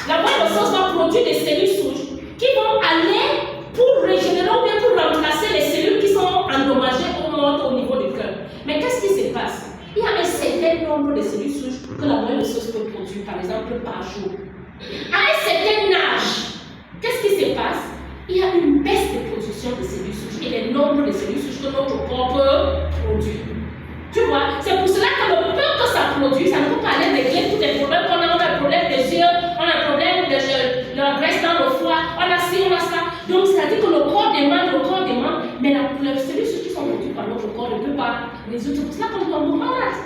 la moelle osseuse va produire des cellules souches qui vont aller pour régénérer ou bien pour remplacer les cellules qui sont endommagées ou mortes au niveau du cœur. Mais qu'est-ce qui se passe? Il y a un certain nombre de cellules souches que la moelle osseuse peut produire, par exemple, par jour. À un certain âge, qu'est-ce qui se passe? Il y a une baisse de production de cellules souches et le nombre de cellules souches que notre corps peut produire. Tu vois, c'est pour cela que le peu que ça produit, ça ne peut pas aller régler tous les problèmes qu'on a. On a un problème des yeux, on a un problème de la graisse dans le foie, on a ci, on a ça. Donc, c'est-à-dire que le corps demande, mais les cellules souches qui sont produites par notre corps ne peuvent pas résoudre. C'est pour cela qu'on tombe malade.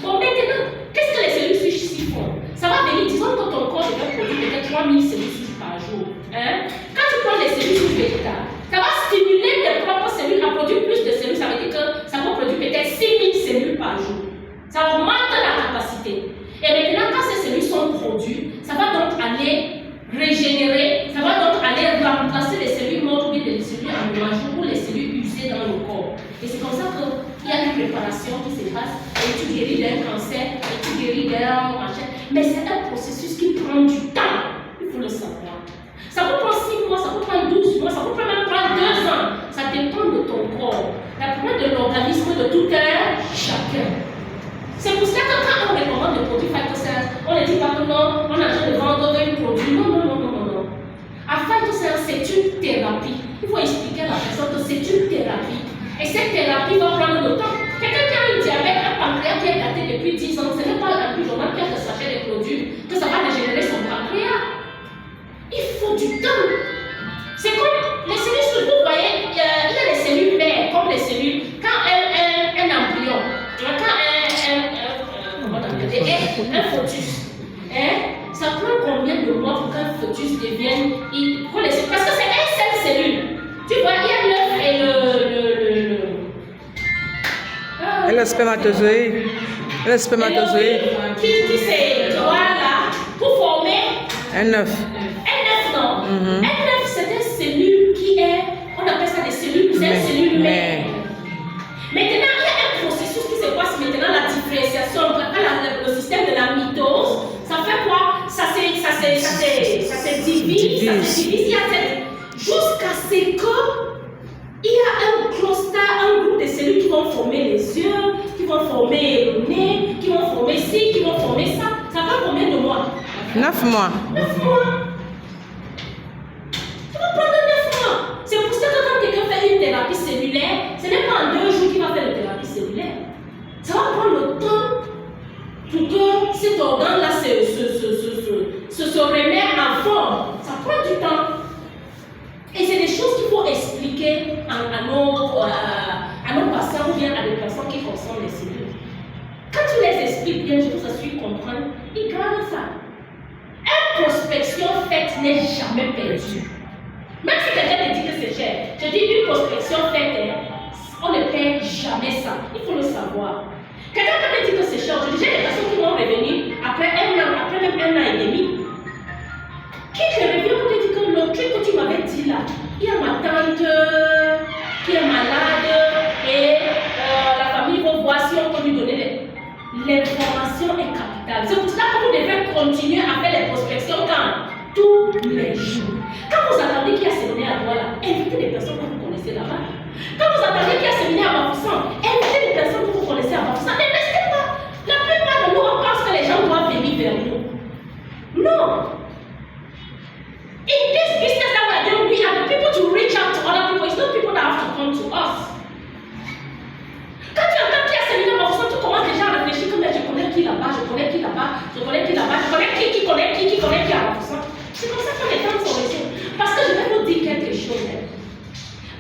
Bon, maintenant, qu'est-ce que les cellules souches ici font? Ça va venir, disons que ton corps devrait produire peut-être 3000 cellules souches par jour. Hein? Quand tu prends les cellules souches végétales, ça va stimuler tes propres cellules à produire plus de cellules. Ça veut dire que ça va produire peut-être 6000 cellules par jour. Ça augmente la capacité. Et maintenant, quand ces cellules sont produites, ça va donc aller régénérer, ça va donc aller remplacer les cellules mortes ou les cellules endommagées ou les cellules usées dans le corps. Et c'est comme ça qu'il y a une préparation qui se passe et tu guéris d'un cancer, et tu guéris d'un machin. Mais c'est un processus qui prend du temps. Il faut le savoir. Ça peut prendre 6 mois, ça peut prendre 12 mois, ça peut même prendre 2 ans. Ça dépend de ton corps. Ça dépend de l'organisme de tout un chacun. C'est pour ça que quand on recommande le produit phytosanitaire, on ne dit pas que non, on a besoin de vendre un produit. Non. À phytosanitaire, c'est une thérapie. Il faut expliquer à la personne que c'est une thérapie. Et cette thérapie va prendre le temps. Quelqu'un qui a un diabète, un pancréas qui est daté depuis 10 ans, ce n'est pas la plus journal qui a de sachet de produits que ça va régénérer son pancréas. Il faut du temps. C'est comme les cellules souches, vous voyez, il y a les cellules mères, comme les cellules, quand un embryon, quand un fœtus, ça prend combien de mois pour qu'un fœtus devienne, parce que c'est une seule cellule. Tu vois, il y a l'œuf et le spermatozoïde. Le spermatozoïde. Qui c'est, voilà, pour former un œuf. Un œuf, c'est une cellule qui est, on appelle ça des cellules, c'est une cellule mère. Maintenant, il y a un processus qui se passe maintenant, la différenciation, le système de la mitose. Ça fait quoi? Ça se divise, jusqu'à ce que il y a un cluster, un groupe de cellules qui vont former les yeux, qui vont former le nez, qui vont former ci, qui vont former ça. Ça prend combien de mois? 9 mois. 9 mois. Ça va prendre 9 mois. C'est pour ça que quand quelqu'un fait une thérapie cellulaire, ce n'est pas en 2 jours qu'il va faire une thérapie cellulaire. Ça va prendre le temps pour que cet organe-là se remet en forme. Ça prend du temps. Et c'est des choses qu'il faut expliquer à nos patients ou bien à des personnes qui consomment les cellules. Quand tu les expliques bien, je vous assure qu'ils comprennent, ils gardent ça. Une prospection faite n'est jamais perdue. Même si quelqu'un te dit que c'est cher, je dis une prospection faite, on ne perd jamais ça. Il faut le savoir. Quelqu'un te dit que c'est cher, j'ai des personnes qui vont revenir après 1 an, après même 1 an et demi. Qui te revient pour te dire que le truc que tu m'avais dit là, il y a ma tante qui est malade et la famille va voir si on peut lui donner l'information est capitale. C'est pour cela que vous devez continuer à faire les prospections quand? Tous les jours. Quand vous attendez qu'il y a séminaire à Douala, invitez des personnes que vous connaissez là-bas. Quand vous attendez qu'il y a séminaire à Bafoussam, invitez des personnes que vous connaissez à Bafoussam. Ne restez pas. La plupart de nous, on pense que les gens doivent venir vers nous. Non. In this business that we're doing, we are the people to reach out to other people. It's not people that have to come to us. Quand tu entends qu'il y a séminaire à Bafoussam, tu commences déjà à réfléchir comme je connais qui là-bas, je connais qui là-bas, je connais qui là-bas, je connais qui connaît qui à Bafoussam. C'est comme ça que les temps sont restés. Parce que je vais vous dire quelque chose.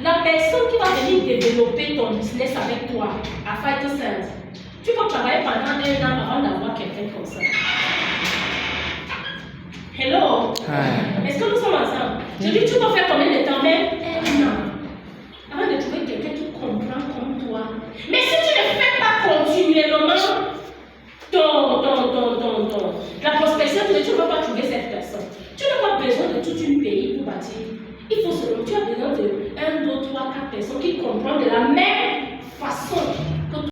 La personne qui va venir développer ton business avec toi à Phytosanitaire, tu peux travailler pendant 1 an avant d'avoir quelqu'un comme ça. Hello? Est-ce que nous sommes ensemble? Je dis, tu peux faire combien de temps? Même 1 an. Avant de trouver quelqu'un qui comprend comme toi. Mais si tu ne fais pas continuellement la prospection, tu ne vas pas trouver cette personne. Tu n'as pas besoin de tout un pays pour bâtir. Il faut seulement, tu as besoin de 1, 2, 3, 4 personnes qui comprennent de la même façon